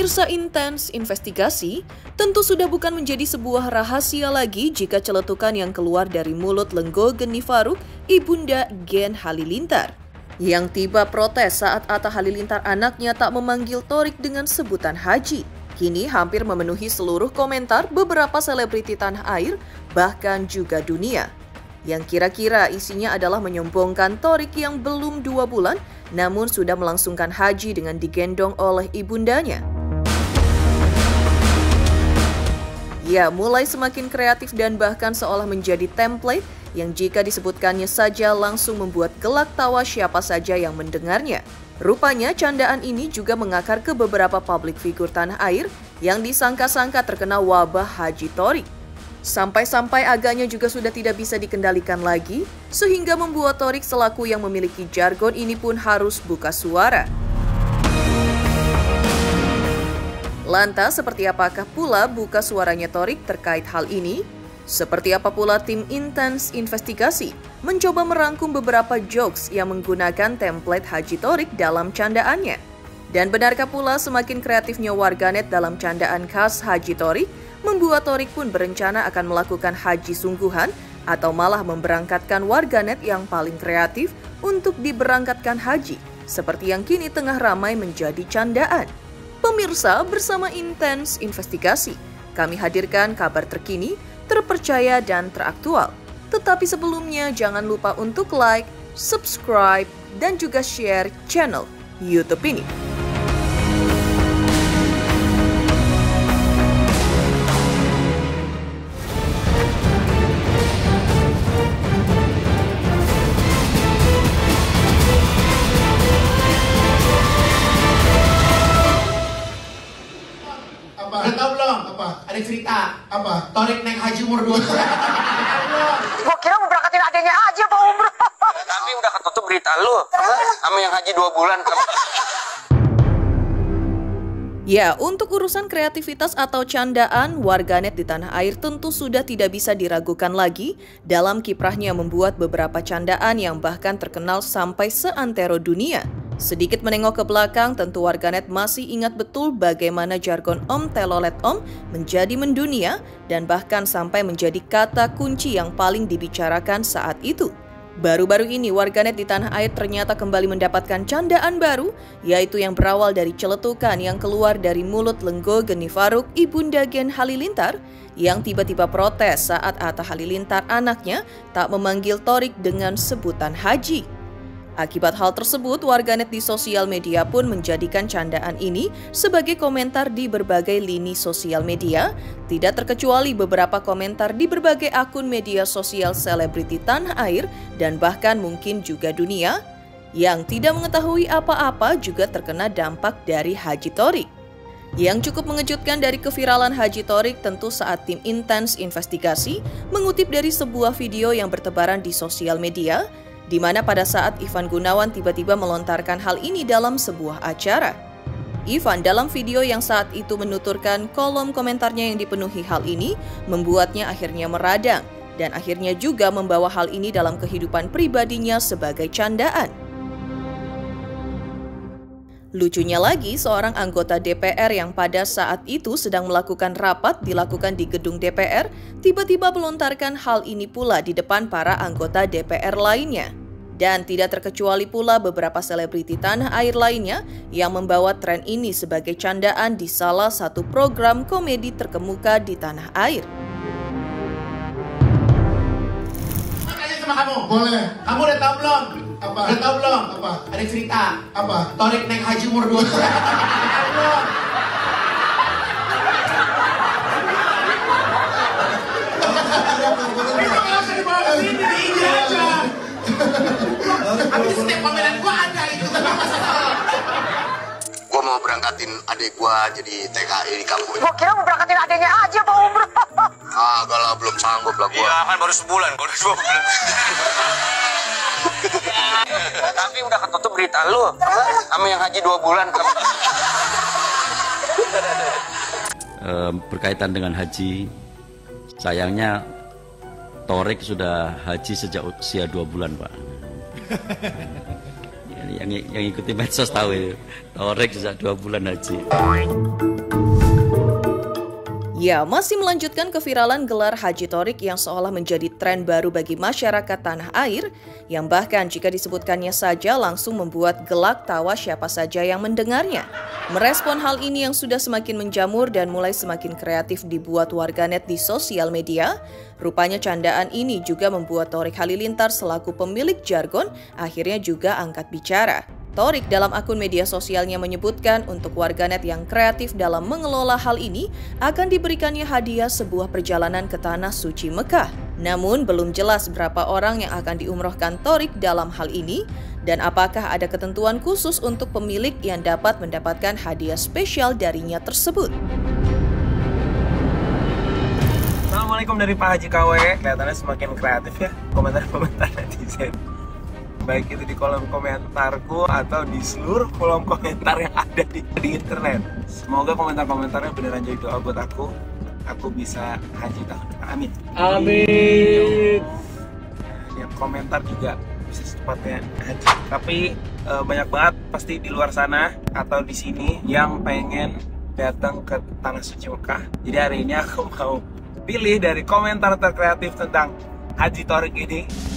Pemirsa Intens Investigasi, tentu sudah bukan menjadi sebuah rahasia lagi jika celetukan yang keluar dari mulut Lenggo Geni Faruk, Ibunda Gen Halilintar, yang tiba protes saat Atta Halilintar anaknya tak memanggil Thorik dengan sebutan Haji. Kini hampir memenuhi seluruh komentar beberapa selebriti tanah air, bahkan juga dunia. Yang kira-kira isinya adalah menyombongkan Thorik yang belum 2 bulan, namun sudah melangsungkan haji dengan digendong oleh ibundanya. Ya, mulai semakin kreatif dan bahkan seolah menjadi template yang jika disebutkannya saja langsung membuat gelak tawa siapa saja yang mendengarnya. Rupanya candaan ini juga mengakar ke beberapa publik figur tanah air yang disangka-sangka terkena wabah Haji Thorik. Sampai-sampai agaknya juga sudah tidak bisa dikendalikan lagi, sehingga membuat Thorik selaku yang memiliki jargon ini pun harus buka suara. Lantas, seperti apakah pula buka suaranya Thorik terkait hal ini? Seperti apa pula tim Intens Investigasi mencoba merangkum beberapa jokes yang menggunakan template Haji Thorik dalam candaannya? Dan benarkah pula semakin kreatifnya warganet dalam candaan khas Haji Thorik membuat Thorik pun berencana akan melakukan haji sungguhan atau malah memberangkatkan warganet yang paling kreatif untuk diberangkatkan haji, seperti yang kini tengah ramai menjadi candaan? Pemirsa, bersama Intens Investigasi, kami hadirkan kabar terkini, terpercaya dan teraktual. Tetapi sebelumnya jangan lupa untuk like, subscribe, dan juga share channel YouTube ini. Udah tau belum? Apa? Ada cerita. Apa? Thorik naik haji umur 2 bulan. Gua kira mau berangkatin adanya aja apa umroh. Tapi udah ketutup berita lu. Sama yang haji 2 bulan. Ya, untuk urusan kreativitas atau candaan, warganet di tanah air tentu sudah tidak bisa diragukan lagi dalam kiprahnya membuat beberapa candaan yang bahkan terkenal sampai seantero dunia. Sedikit menengok ke belakang, tentu warganet masih ingat betul bagaimana jargon Om Telolet Om menjadi mendunia dan bahkan sampai menjadi kata kunci yang paling dibicarakan saat itu. Baru-baru ini warganet di tanah air ternyata kembali mendapatkan candaan baru, yaitu yang berawal dari celetukan yang keluar dari mulut Lenggo Geni Faruk, Ibunda Gen Halilintar, yang tiba-tiba protes saat Atta Halilintar anaknya tak memanggil Thorik dengan sebutan Haji. Akibat hal tersebut, warganet di sosial media pun menjadikan candaan ini sebagai komentar di berbagai lini sosial media, tidak terkecuali beberapa komentar di berbagai akun media sosial selebriti tanah air dan bahkan mungkin juga dunia, yang tidak mengetahui apa-apa juga terkena dampak dari Haji Thorik. Yang cukup mengejutkan dari keviralan Haji Thorik tentu saat tim Intens Investigasi mengutip dari sebuah video yang bertebaran di sosial media, di mana pada saat Ivan Gunawan tiba-tiba melontarkan hal ini dalam sebuah acara. Ivan dalam video yang saat itu menuturkan kolom komentarnya yang dipenuhi hal ini membuatnya akhirnya meradang dan akhirnya juga membawa hal ini dalam kehidupan pribadinya sebagai candaan. Lucunya lagi, seorang anggota DPR yang pada saat itu sedang melakukan rapat dilakukan di gedung DPR, tiba-tiba melontarkan hal ini pula di depan para anggota DPR lainnya. Dan tidak terkecuali pula beberapa selebriti tanah air lainnya yang membawa tren ini sebagai candaan di salah satu program komedi terkemuka di tanah air. Tanya sama kamu. Boleh. Kamu udah tau belum? Apa? Udah tau belum? Apa? Ada cerita. Apa? Thorik naik haji umur 2 bulan. Belum. Habis setiap pameran gua ada itu, tapi masalah. Gua mau berangkatin adik gua jadi TKI di kampung. Gua kira mau berangkatin adanya aja apa umroh. Agak lah, belum sanggup lah gua. Iya kan baru sebulan, baru 2 bulan. Tapi udah ketutup berita lu. Sama yang haji 2 bulan. Berkaitan dengan haji, sayangnya Thorik sudah haji sejak usia 2 bulan, Pak. yang ikuti medsos tahu ya. Torik sejak 2 bulan haji. Ya, masih melanjutkan keviralan gelar Haji Torik yang seolah menjadi tren baru bagi masyarakat tanah air, yang bahkan jika disebutkannya saja langsung membuat gelak tawa siapa saja yang mendengarnya. Merespon hal ini yang sudah semakin menjamur dan mulai semakin kreatif dibuat warganet di sosial media, rupanya candaan ini juga membuat Torik Halilintar selaku pemilik jargon akhirnya juga angkat bicara. Torik dalam akun media sosialnya menyebutkan untuk warganet yang kreatif dalam mengelola hal ini akan diberikannya hadiah sebuah perjalanan ke Tanah Suci Mekah. Namun belum jelas berapa orang yang akan diumrohkan Torik dalam hal ini dan apakah ada ketentuan khusus untuk pemilik yang dapat mendapatkan hadiah spesial darinya tersebut. Assalamualaikum dari Pak Haji KW. Kelihatannya semakin kreatif ya komentar-komentar netizen. Baik itu di kolom komentarku atau di seluruh kolom komentar yang ada di internet. Semoga komentar-komentarnya beneran jadi doa buat aku bisa haji tahun depan. Amin. Amin. Yang komentar juga bisa secepatnya haji. Tapi banyak banget pasti di luar sana atau di sini yang pengen datang ke Tanah Suci Mekah. Jadi hari ini aku mau pilih dari komentar terkreatif tentang Haji Torik ini.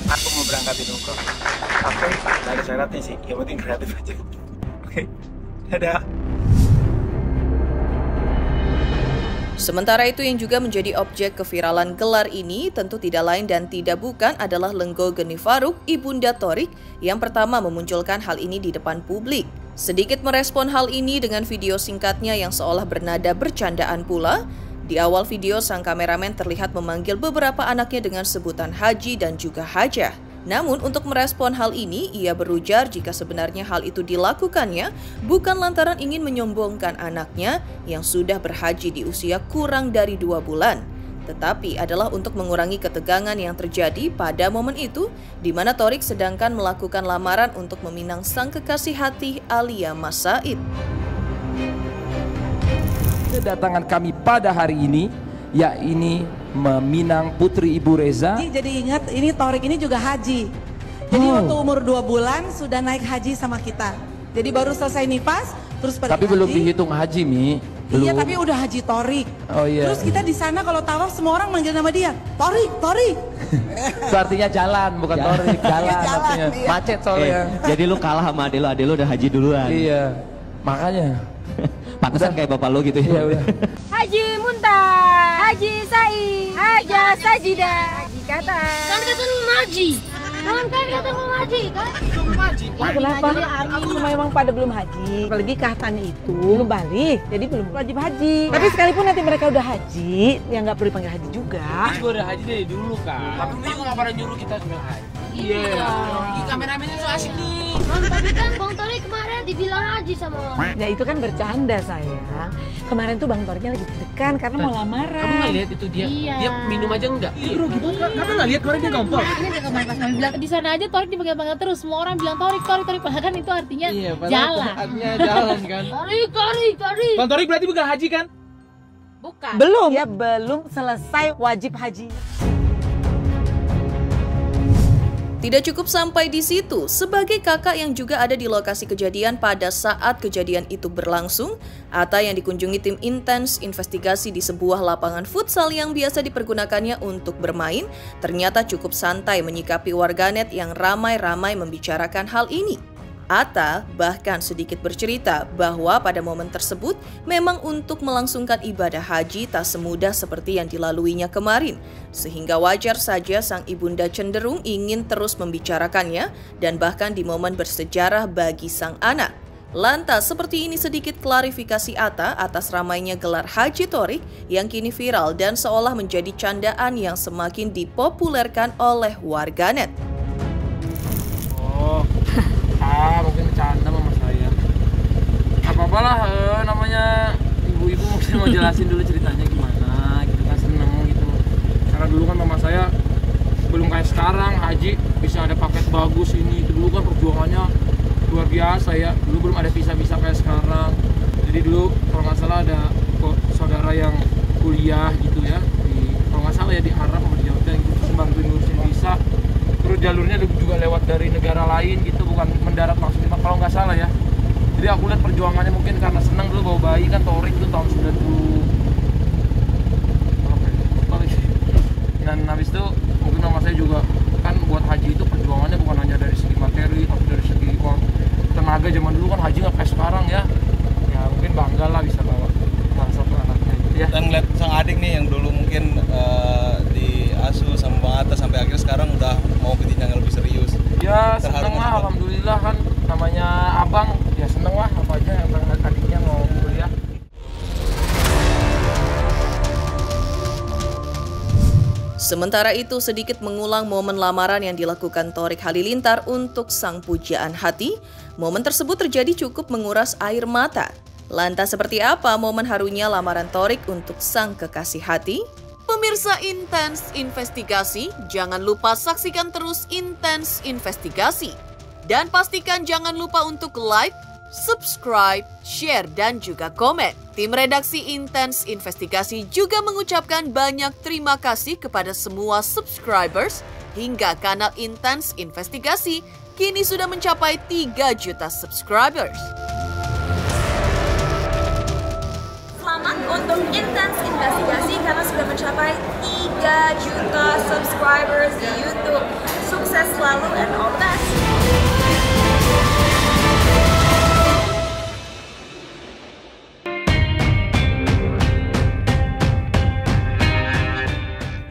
Aku mau berangkatin umroh. Tapi gak ada syaratnya sih, yang penting kreatif aja. Oke, dadah. Sementara itu yang juga menjadi objek keviralan gelar ini tentu tidak lain dan tidak bukan adalah Lenggo Geni Faruk, ibunda Torik, yang pertama memunculkan hal ini di depan publik. Sedikit merespon hal ini dengan video singkatnya yang seolah bernada bercandaan pula. Di awal video, sang kameramen terlihat memanggil beberapa anaknya dengan sebutan Haji dan juga Hajah. Namun untuk merespon hal ini, ia berujar jika sebenarnya hal itu dilakukannya bukan lantaran ingin menyombongkan anaknya yang sudah berhaji di usia kurang dari 2 bulan. Tetapi adalah untuk mengurangi ketegangan yang terjadi pada momen itu, di mana Torik sedangkan melakukan lamaran untuk meminang sang kekasih hati Alia Mas Said. Kedatangan kami pada hari ini, yakni meminang putri Ibu Reza. Jadi ingat, ini Torik ini juga haji. Jadi waktu umur 2 bulan sudah naik haji sama kita. Jadi baru selesai nifas, terus pergi. Tapi belum dihitung haji, Mi. Belum. Iya, tapi udah haji Torik. Oh iya. Terus kita di sana kalau tawaf semua orang manggil nama dia, Torik, Torik. Itu artinya jalan, bukan Torik, jalan artinya. Iya. Macet soalnya. Jadi lu kalah sama ade lu udah haji duluan. Iya, makanya. Pantesan kayak bapak lo gitu ya. Iya, udah. Haji Muntah, Haji Said, Haja Sajidah, Haji Kata. Kan kata ngaji. Kan kata ngaji kan? Kenapa? Aku memang pada belum haji. Apalagi Kahtan itu belum balik, jadi belum wajib haji. Tapi sekalipun nanti mereka udah haji, ya nggak perlu dipanggil haji juga. Gue udah haji dari dulu kan. Tapi gue juga nggak pernah nyuruh kita semua haji. Iya. Kameramennya so asik nih. Tapi kan Bang Torik kemarin dibilang haji sama orang. Ya itu kan bercanda sayang. Kemarin tuh Bang Toriknya lagi deg-degan karena mau lamaran. Kamu nggak lihat itu dia? Iya. Dia minum aja enggak? Iya bro, gitu kan? Kamu nggak lihat kemarin dia ngompol? Ini dia kemarin pas kami bilang di sana aja Torik dipanggil-panggil terus. Semua orang bilang Torik, Torik, Torik. Padahal kan itu artinya jalan. Artinya jalan kan? Torik. Bang Torik berarti bukan haji kan? Bukan. Belum. Ya belum selesai wajib haji. Tidak cukup sampai di situ, sebagai kakak yang juga ada di lokasi kejadian pada saat kejadian itu berlangsung, Atta yang dikunjungi tim intens investigasi di sebuah lapangan futsal yang biasa dipergunakannya untuk bermain, ternyata cukup santai menyikapi warganet yang ramai-ramai membicarakan hal ini. Atta bahkan sedikit bercerita bahwa pada momen tersebut memang untuk melangsungkan ibadah haji tak semudah seperti yang dilaluinya kemarin, sehingga wajar saja sang ibunda cenderung ingin terus membicarakannya dan bahkan di momen bersejarah bagi sang anak. Lantas seperti ini sedikit klarifikasi Atta atas ramainya gelar Haji Torik yang kini viral dan seolah menjadi candaan yang semakin dipopulerkan oleh warganet. Mungkin bercanda mama saya. Apa-apa lah, namanya ibu-ibu mungkin mau jelasin dulu ceritanya gimana gitu kan, seneng gitu. Karena dulu kan mama saya belum kayak sekarang haji bisa ada paket bagus ini. Dulu kan perjuangannya luar biasa ya. Dulu belum ada visa-visa kayak sekarang. Jadi dulu kalau nggak salah ada saudara yang kuliah gitu ya, kalau nggak salah ya di Arab atau di Jordan gitu, terus bantuin ngurusin visa. Terus jalurnya juga lewat dari negara negara lain gitu, bukan mendarat maksudnya kalau nggak salah ya. Jadi aku lihat perjuangannya mungkin karena senang dulu bawa bayi kan, Torik itu tahun 90 dan habis itu mungkin sama saya juga kan buat haji itu perjuangannya bukan hanya dari segi materi tapi dari segi tenaga. Zaman dulu kan haji nggak kayak sekarang ya mungkin bangga lah bisa bawa salah satu anaknya gitu ya. Dan ngeliat sang adik nih yang dulu mungkin diasuh sama Bang Atta sampai akhirnya sekarang udah mau ke jenjang yang lebih serius ya. Seneng lah, alhamdulillah kan, namanya abang ya seneng lah apa aja yang adiknya mau kuliah. Sementara itu, sedikit mengulang momen lamaran yang dilakukan Thorik Halilintar untuk sang pujaan hati, momen tersebut terjadi cukup menguras air mata. Lantas seperti apa momen harunya lamaran Thorik untuk sang kekasih hati? Pemirsa Intens Investigasi, jangan lupa saksikan terus Intens Investigasi. Dan pastikan jangan lupa untuk like, subscribe, share, dan juga komen. Tim redaksi Intens Investigasi juga mengucapkan banyak terima kasih kepada semua subscribers hingga kanal Intens Investigasi kini sudah mencapai 3 juta subscribers. Selamat untuk Intens Investigasi karena sudah mencapai 3 juta subscribers di YouTube. Sukses selalu and all the best.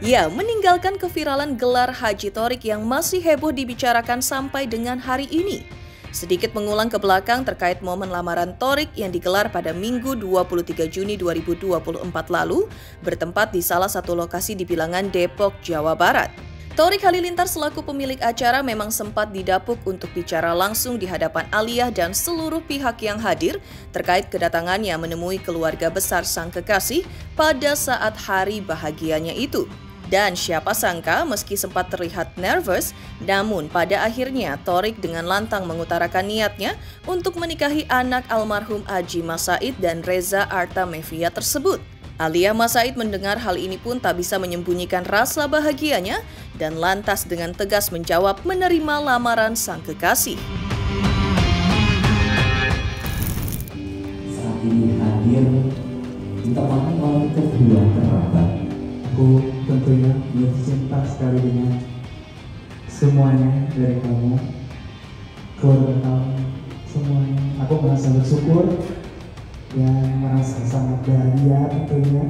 Ya, meninggalkan keviralan gelar Haji Thorik yang masih heboh dibicarakan sampai dengan hari ini. Sedikit mengulang ke belakang terkait momen lamaran Thorik yang digelar pada Minggu 23 Juni 2024 lalu, bertempat di salah satu lokasi di Bilangan, Depok, Jawa Barat. Thorik Halilintar selaku pemilik acara memang sempat didapuk untuk bicara langsung di hadapan Aliyah dan seluruh pihak yang hadir terkait kedatangannya menemui keluarga besar sang kekasih pada saat hari bahagianya itu. Dan siapa sangka meski sempat terlihat nervous, namun pada akhirnya Thorik dengan lantang mengutarakan niatnya untuk menikahi anak almarhum Aji Mas Said dan Reza Artamevia tersebut. Aliyah Mas Said mendengar hal ini pun tak bisa menyembunyikan rasa bahagianya dan lantas dengan tegas menjawab menerima lamaran sang kekasih. Saat ini hadir ditemani oleh kedua kerabat. Aku tentunya cinta sekali dengan semuanya dari kamu, keluarga kamu, semuanya. Aku merasa bersyukur dan merasa sangat bahagia tentunya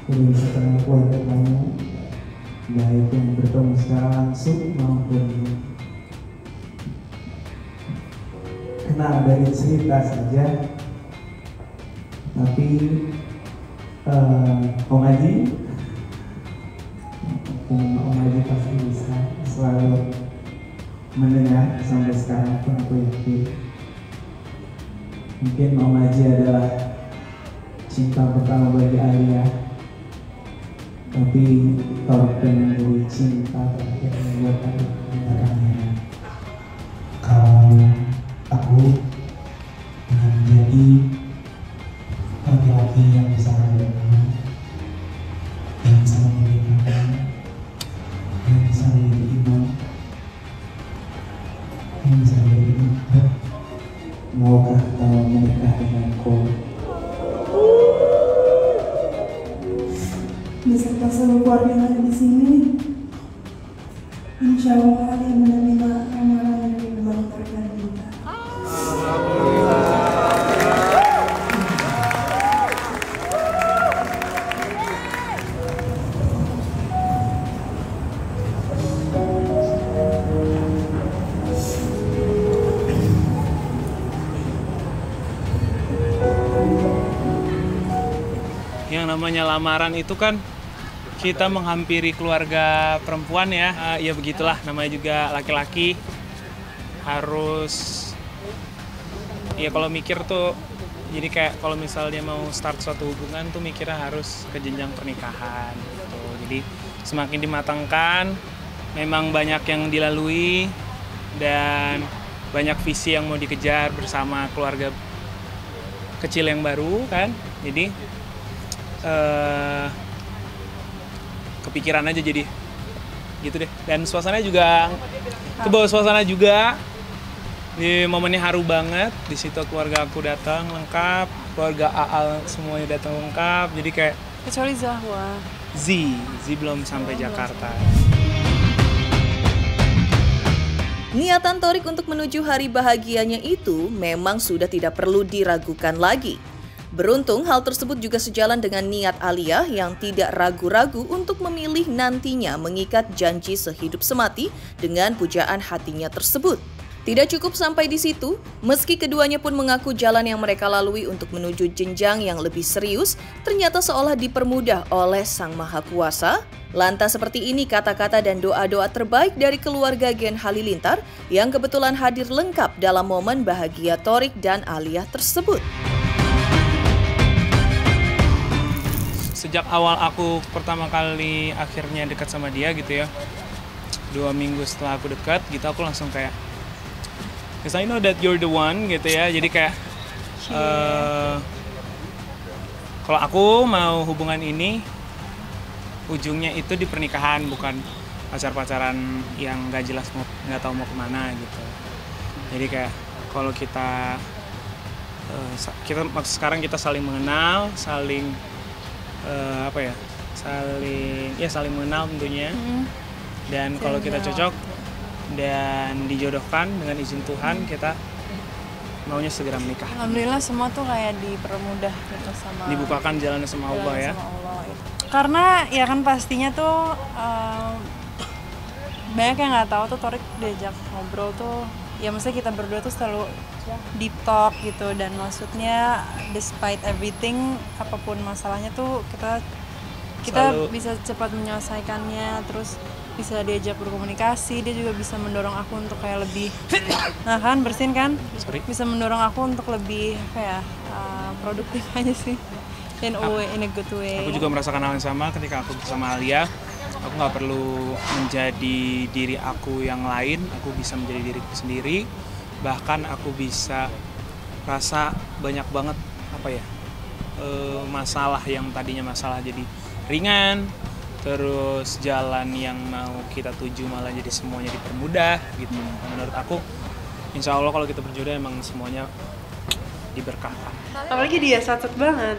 udah bisa kenal keluarga kamu, baik yang bertemu secara langsung maupun kenal dari cerita saja. Tapi Om Aji pasti bisa selalu mendengar sampai sekarang pun aku yakin. Mungkin Om Aji adalah cinta pertama bagi Aliyah, tapi Thorik pengen beri cinta terakhir buat Aliyah. Kalau aku menjadi laki-laki yang bisa menjadi yang bisa memiliki yang bisa menjadi imam, yang bisa menjadi ibu. Maukah kau menikah denganku beserta seluruh keluarga yang ada di sini? Insya Allah yang menerima amalan dari Bang Thorik Halilintar. Yang namanya lamaran itu kan kita menghampiri keluarga perempuan ya. Ya begitulah, namanya juga laki-laki harus ya kalau mikir tuh jadi kayak kalau misalnya mau start suatu hubungan tuh mikirnya harus ke jenjang pernikahan gitu. Jadi semakin dimatangkan, memang banyak yang dilalui dan banyak visi yang mau dikejar bersama keluarga kecil yang baru kan. Jadi kepikiran aja jadi gitu deh. Dan suasananya juga Kebawa suasana juga. Di momennya haru banget. Di situ keluarga aku datang lengkap, keluarga Aal semuanya datang lengkap. Jadi kayak kecuali Zahwa. Z belum sampai Jakarta. Niatan Thorik untuk menuju hari bahagianya itu memang sudah tidak perlu diragukan lagi. Beruntung hal tersebut juga sejalan dengan niat Alia yang tidak ragu-ragu untuk memilih nantinya mengikat janji sehidup semati dengan pujaan hatinya tersebut. Tidak cukup sampai di situ, meski keduanya pun mengaku jalan yang mereka lalui untuk menuju jenjang yang lebih serius ternyata seolah dipermudah oleh Sang Maha Kuasa. Lantas seperti ini kata-kata dan doa-doa terbaik dari keluarga Gen Halilintar yang kebetulan hadir lengkap dalam momen bahagia Thorik dan Alia tersebut. Sejak awal aku pertama kali akhirnya dekat sama dia gitu ya, 2 minggu setelah aku dekat gitu, aku langsung kayak, because I know that you're the one gitu ya. Jadi kayak kalau aku mau hubungan ini ujungnya itu di pernikahan, bukan pacar-pacaran yang nggak jelas, nggak tahu mau kemana gitu. Jadi kayak kalau kita sekarang kita saling mengenal, saling saling mengenal tentunya. Dan kalau kita cocok dan dijodohkan dengan izin Tuhan, kita maunya segera menikah. Alhamdulillah semua tuh kayak dipermudah gitu sama dibukakan jalannya sama Allah ya. Sama Allah, gitu. Karena ya kan pastinya tuh banyak yang nggak tahu tuh Thorik diajak ngobrol tuh ya, maksudnya kita berdua tuh selalu deep talk gitu, dan maksudnya despite everything, apapun masalahnya tuh kita bisa cepat menyelesaikannya, terus bisa diajak berkomunikasi. Dia juga bisa mendorong aku untuk kayak lebih bersin kan. Bisa mendorong aku untuk lebih produktif aja sih, in a good way. Aku juga merasakan hal yang sama ketika aku bersama Alia. Aku nggak perlu menjadi diri aku yang lain, aku bisa menjadi diriku sendiri. Bahkan aku bisa rasa banyak banget masalah yang tadinya masalah jadi ringan, terus jalan yang mau kita tuju malah jadi semuanya dipermudah gitu. Menurut aku, insya Allah kalau kita berjodoh emang semuanya diberkahkan. Apalagi dia satset banget.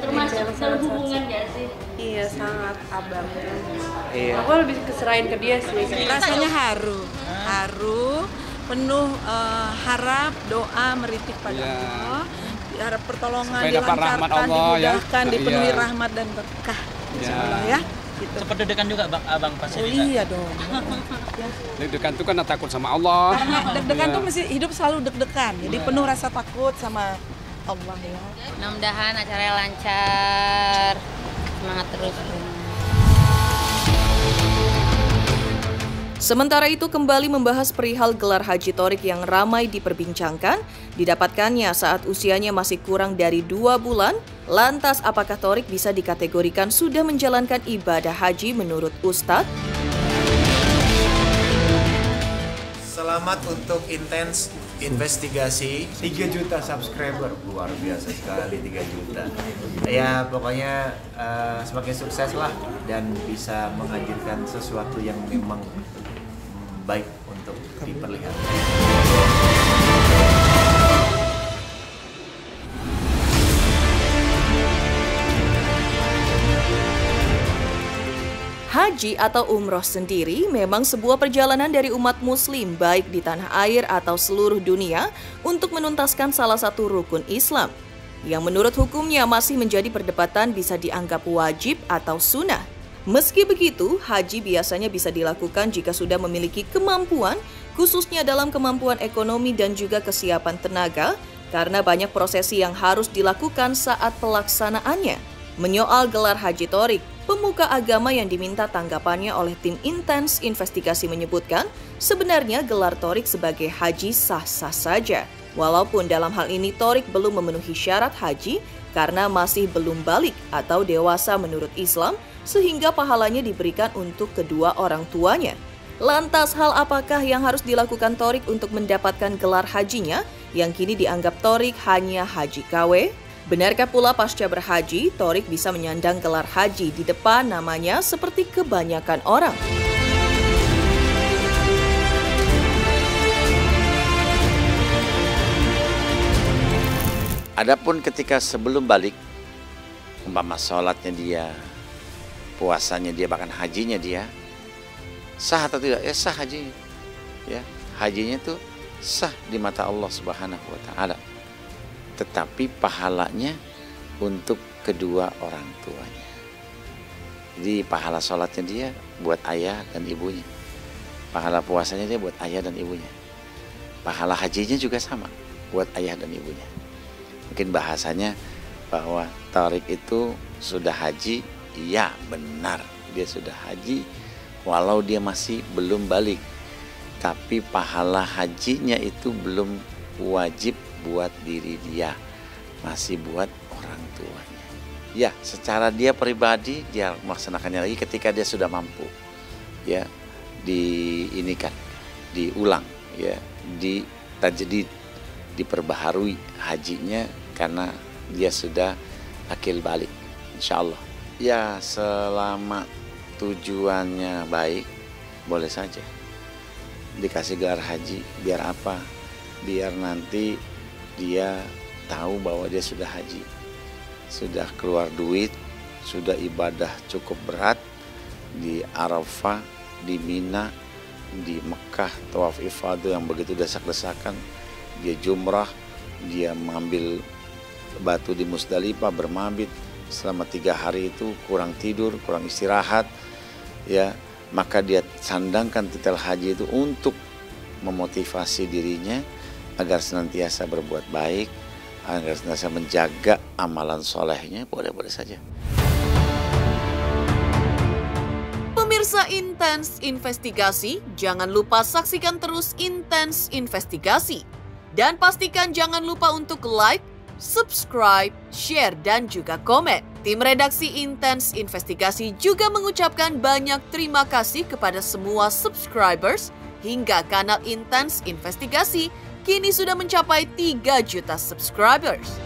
Termasuk dalam hubungan gak sih? Iya, sangat abang. Iya. Aku lebih keserahin ke dia sih. Rasanya haru, penuh harap, doa, meritik pada Allah, harap pertolongan, dilancarkan, dimudahkan, dipenuhi rahmat dan berkah, insyaallah ya. Gitu. Cepat deg-degan juga abang pasti. Iya dong. Deg-degan tuh kan takut sama Allah. Karena deg-degan tuh mesti hidup selalu deg-degan, jadi penuh rasa takut sama Allah ya. Mudah-mudahan acaranya lancar, semangat terus. Sementara itu kembali membahas perihal gelar haji Thorik yang ramai diperbincangkan, didapatkannya saat usianya masih kurang dari 2 bulan. Lantas apakah Thorik bisa dikategorikan sudah menjalankan ibadah haji menurut Ustadz? Selamat untuk intens investigasi 3 juta subscriber, luar biasa sekali 3 juta. Ya pokoknya semakin sukses lah dan bisa menghadirkan sesuatu yang memang baik untuk diperlihatkan. Haji atau umroh sendiri memang sebuah perjalanan dari umat muslim baik di tanah air atau seluruh dunia untuk menuntaskan salah satu rukun Islam yang menurut hukumnya masih menjadi perdebatan bisa dianggap wajib atau sunnah. Meski begitu, haji biasanya bisa dilakukan jika sudah memiliki kemampuan, khususnya dalam kemampuan ekonomi dan juga kesiapan tenaga, karena banyak prosesi yang harus dilakukan saat pelaksanaannya. Menyoal gelar haji Thorik, pemuka agama yang diminta tanggapannya oleh tim intens investigasi menyebutkan, sebenarnya gelar Thorik sebagai haji sah-sah saja. Walaupun dalam hal ini Thorik belum memenuhi syarat haji karena masih belum balik atau dewasa menurut Islam, sehingga pahalanya diberikan untuk kedua orang tuanya. Lantas hal apakah yang harus dilakukan Thorik untuk mendapatkan gelar hajinya yang kini dianggap Thorik hanya haji KW? Benarkah pula pasca berhaji, Thorik bisa menyandang gelar haji di depan namanya seperti kebanyakan orang? Adapun ketika sebelum balik, umpama sholatnya dia, puasanya dia, bahkan hajinya dia, sah atau tidak? Ya sah hajinya. Ya, hajinya itu sah di mata Allah Subhanahu wa Ta'ala. Tetapi pahalanya untuk kedua orang tuanya. Jadi pahala sholatnya dia buat ayah dan ibunya. Pahala puasanya dia buat ayah dan ibunya. Pahala hajinya juga sama, buat ayah dan ibunya. Mungkin bahasanya bahwa Tariq itu sudah haji, iya benar, dia sudah haji walau dia masih belum balik. Tapi pahala hajinya itu belum wajib buat diri dia, masih buat orang tuanya. Ya, secara dia pribadi dia melaksanakannya lagi ketika dia sudah mampu. Ya, diinikan, diulang, ya, ditajdid, diperbaharui hajinya karena dia sudah akil balik, insya Allah. Ya, selama tujuannya baik, boleh saja dikasih gelar haji. Biar apa? Biar nanti dia tahu bahwa dia sudah haji, sudah keluar duit, sudah ibadah cukup berat di Arafah, di Mina, di Mekah, tawaf ifadah yang begitu desak-desakan. Dia jumrah, dia mengambil batu di Musdalifah, bermabit selama 3 hari itu, kurang tidur, kurang istirahat, ya, maka dia sandangkan titel haji itu untuk memotivasi dirinya agar senantiasa berbuat baik, agar senantiasa menjaga amalan solehnya. Boleh-boleh saja. Pemirsa Intens Investigasi, jangan lupa saksikan terus Intens Investigasi. Dan pastikan jangan lupa untuk like, subscribe, share, dan juga komen. Tim redaksi Intens Investigasi juga mengucapkan banyak terima kasih kepada semua subscribers hingga kanal Intens Investigasi kini sudah mencapai 3 juta subscribers.